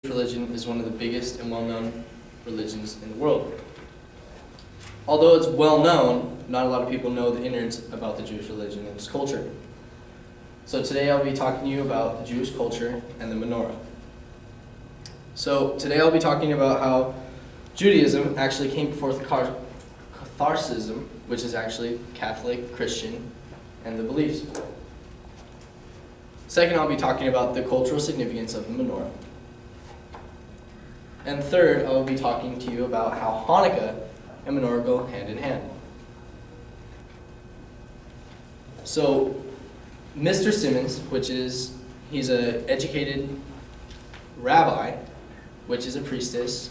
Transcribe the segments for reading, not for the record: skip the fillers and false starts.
religion is one of the biggest and well-known religions in the world. Although it's well known, not a lot of people know the innards about the Jewish religion and its culture. So today I'll be talking to you about the Jewish culture and the menorah. So today I'll be talking about how Judaism actually came before Catholicism, which is actually Catholic, Christian, and the beliefs. Second, I'll be talking about the cultural significance of the menorah. And third, I will be talking to you about how Hanukkah and menorah go hand in hand. So, Mr. Simmons, he's an educated rabbi, which is a priestess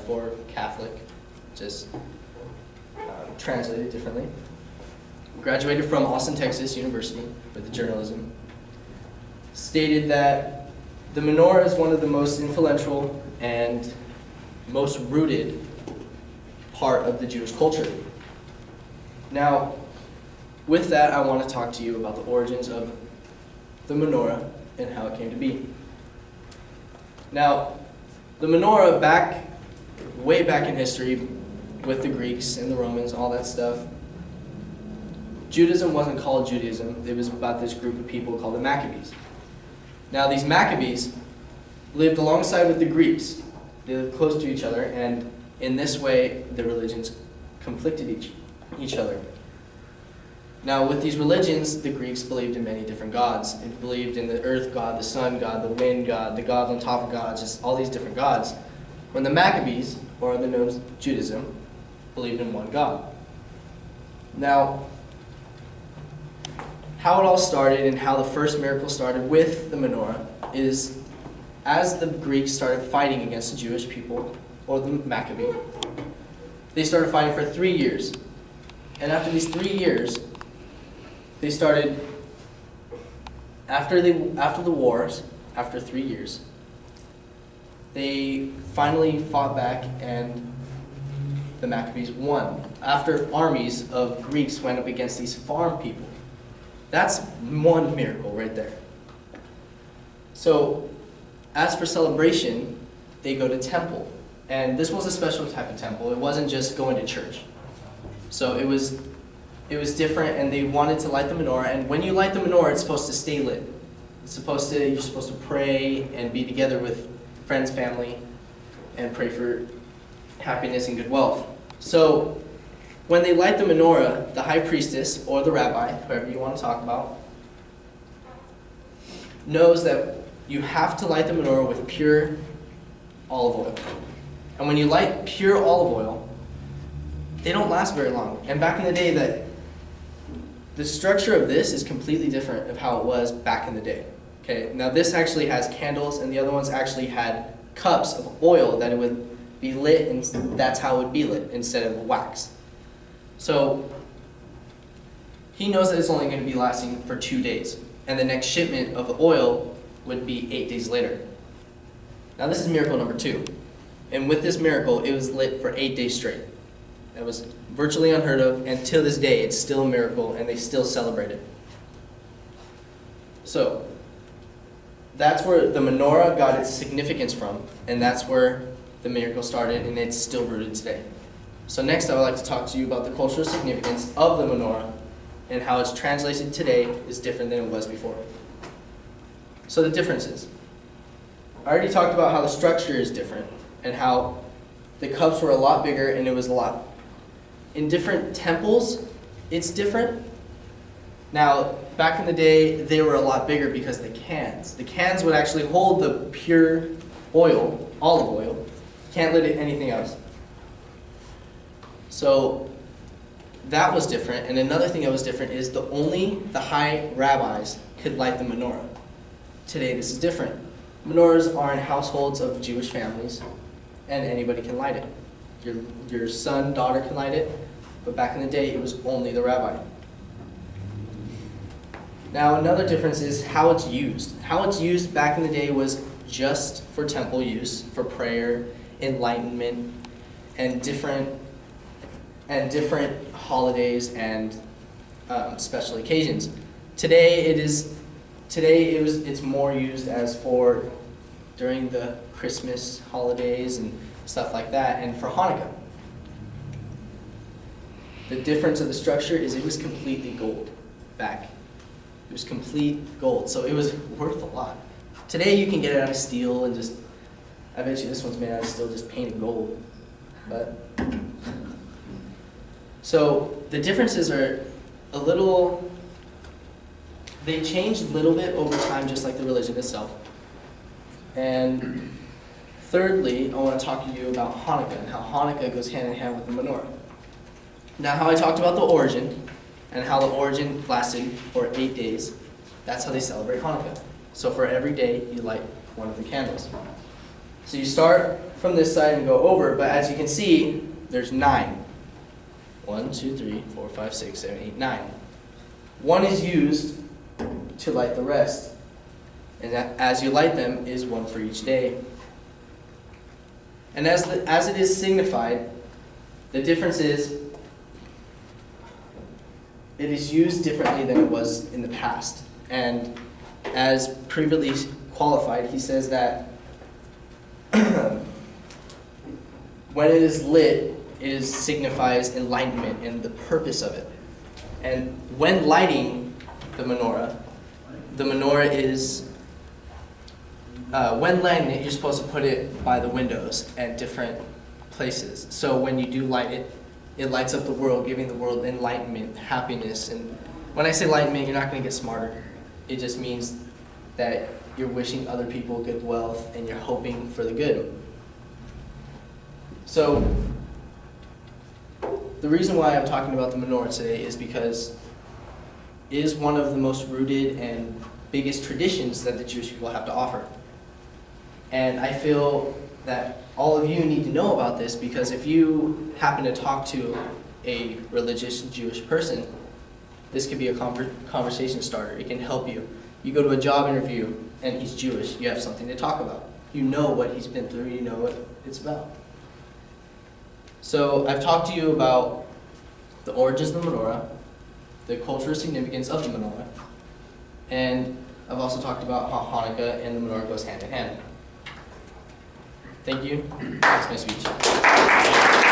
for Catholic, just translated differently. Graduated from Austin, Texas University with journalism. Stated that the menorah is one of the most influential and most rooted part of the Jewish culture. Now, with that, I want to talk to you about the origins of the menorah and how it came to be. Now, the menorah way back in history, with the Greeks and the Romans, all that stuff, Judaism wasn't called Judaism. It was about this group of people called the Maccabees. Now, these Maccabees lived alongside with the Greeks. They lived close to each other, and in this way, the religions conflicted each other. Now, with these religions, the Greeks believed in many different gods. They believed in the earth god, the sun god, the wind god, the god on top of gods, just all these different gods. When the Maccabees, or the known as Judaism, believed in one God. Now, how it all started and how the first miracle started with the menorah is as the Greeks started fighting against the Jewish people, or the Maccabee, they started fighting for 3 years. And after these 3 years, they started, after the wars, after 3 years, they finally fought back and the Maccabees won. After armies of Greeks went up against these farm people. That's one miracle right there. So, as for celebration, they go to temple. And this was a special type of temple. It wasn't just going to church. So it was different, and they wanted to light the menorah. And when you light the menorah, it's supposed to stay lit. You're supposed to pray and be together with friends, family, and pray for happiness and good wealth. So when they light the menorah, the high priestess or the rabbi, whoever you want to talk about, knows that you have to light the menorah with pure olive oil. And when you light pure olive oil, they don't last very long. And back in the day, the structure of this is completely different of how it was back in the day. Okay, now this actually has candles, and the other ones actually had cups of oil that it would be lit, and that's how it would be lit instead of wax. So he knows that it's only going to be lasting for 2 days, and the next shipment of the oil would be 8 days later. Now this is miracle number 2. And with this miracle, it was lit for 8 days straight. That was virtually unheard of, and till this day, it's still a miracle, and they still celebrate it. So, that's where the menorah got its significance from, and that's where the miracle started, and it's still rooted today. So next, I would like to talk to you about the cultural significance of the menorah, and how it's translated today is different than it was before. So the differences. I already talked about how the structure is different, and how the cups were a lot bigger, and it was a lot. In different temples, it's different. Now, back in the day, they were a lot bigger because the cans would actually hold the pure oil, olive oil. Can't lit anything else. So that was different. And another thing that was different is only the high rabbis could light the menorah. Today, this is different. Menorahs are in households of Jewish families, and anybody can light it. Your son, daughter can light it, but back in the day, it was only the rabbi. Now, another difference is how it's used. How it's used back in the day was just for temple use, for prayer, enlightenment, and different holidays and special occasions. Today, it's more used as for during the Christmas holidays and stuff like that, and for Hanukkah. The difference of the structure is it was completely gold back. It was complete gold, so it was worth a lot. Today you can get it out of steel and just, I bet you this one's made out of steel, just painted gold. But so the differences are a little, they changed a little bit over time, just like the religion itself. And thirdly, I want to talk to you about Hanukkah and how Hanukkah goes hand in hand with the menorah. Now, how I talked about the origin and how the origin lasted for 8 days, that's how they celebrate Hanukkah. So for every day, you light one of the candles. So you start from this side and go over, but as you can see, there's 9. 1, 2, 3, 4, 5, 6, 7, 8, 9. One is used to light the rest. And that, as you light them, is one for each day. And as it is signified, the difference is it is used differently than it was in the past. And as previously qualified, he says that when it is lit, it signifies enlightenment and the purpose of it. And when lighting the menorah is, when lighting it, you're supposed to put it by the windows at different places. So when you do light it, it lights up the world, giving the world enlightenment, happiness. And when I say enlightenment, you're not going to get smarter. It just means that you're wishing other people good wealth and you're hoping for the good. So the reason why I'm talking about the menorah today is because it is one of the most rooted and biggest traditions that the Jewish people have to offer. And I feel that all of you need to know about this, because if you happen to talk to a religious Jewish person, this could be a conversation starter. It can help you. You go to a job interview and he's Jewish, you have something to talk about. You know what he's been through, you know what it's about. So I've talked to you about the origins of the menorah, the cultural significance of the menorah, and I've also talked about how Hanukkah and the menorah goes hand in hand. Thank you. That's my speech.